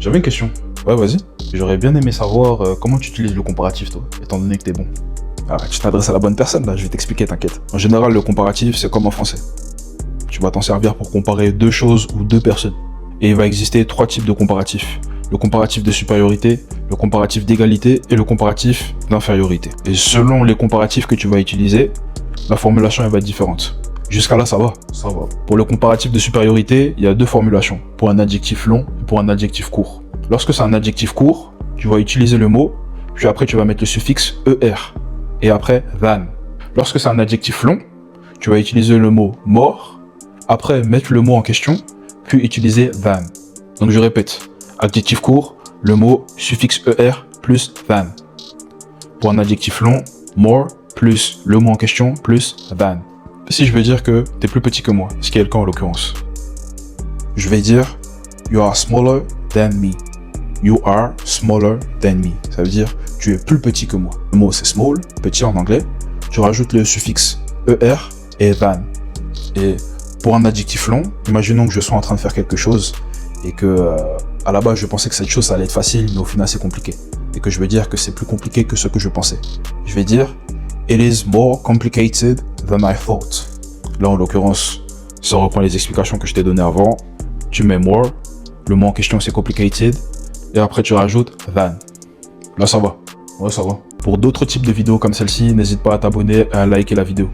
J'avais une question. Ouais, vas-y. J'aurais bien aimé savoir comment tu utilises le comparatif, toi, étant donné que t'es bon. Ah, tu t'adresses à la bonne personne, là, je vais t'expliquer, t'inquiète. En général, le comparatif, c'est comme en français. Tu vas t'en servir pour comparer deux choses ou deux personnes. Et il va exister trois types de comparatifs. Le comparatif de supériorité, le comparatif d'égalité et le comparatif d'infériorité. Et selon les comparatifs que tu vas utiliser, la formulation elle va être différente. Jusqu'à là, ça va? Ça va. Pour le comparatif de supériorité, il y a deux formulations, pour un adjectif long et pour un adjectif court. Lorsque c'est un adjectif court, tu vas utiliser le mot, puis après tu vas mettre le suffixe ER, et après than. Lorsque c'est un adjectif long, tu vas utiliser le mot more, après mettre le mot en question, puis utiliser than. Donc je répète, adjectif court, le mot suffixe ER plus than. Pour un adjectif long, more plus le mot en question plus than. Si je veux dire que tu es plus petit que moi, ce qui est le cas en l'occurrence, je vais dire you are smaller than me. You are smaller than me. Ça veut dire tu es plus petit que moi. Le mot c'est small, petit en anglais. Tu rajoutes le suffixe ER et than. Et pour un adjectif long, imaginons que je sois en train de faire quelque chose et que à la base je pensais que cette chose ça allait être facile, mais au final c'est compliqué. Et que je veux dire que c'est plus compliqué que ce que je pensais. Je vais dire it is more complicated than I thought. Là en l'occurrence, ça reprend les explications que je t'ai données avant. Tu mets more, le mot en question c'est complicated, et après tu rajoutes than. Là ça va, ouais ça va. Pour d'autres types de vidéos comme celle-ci, n'hésite pas à t'abonner et à liker la vidéo.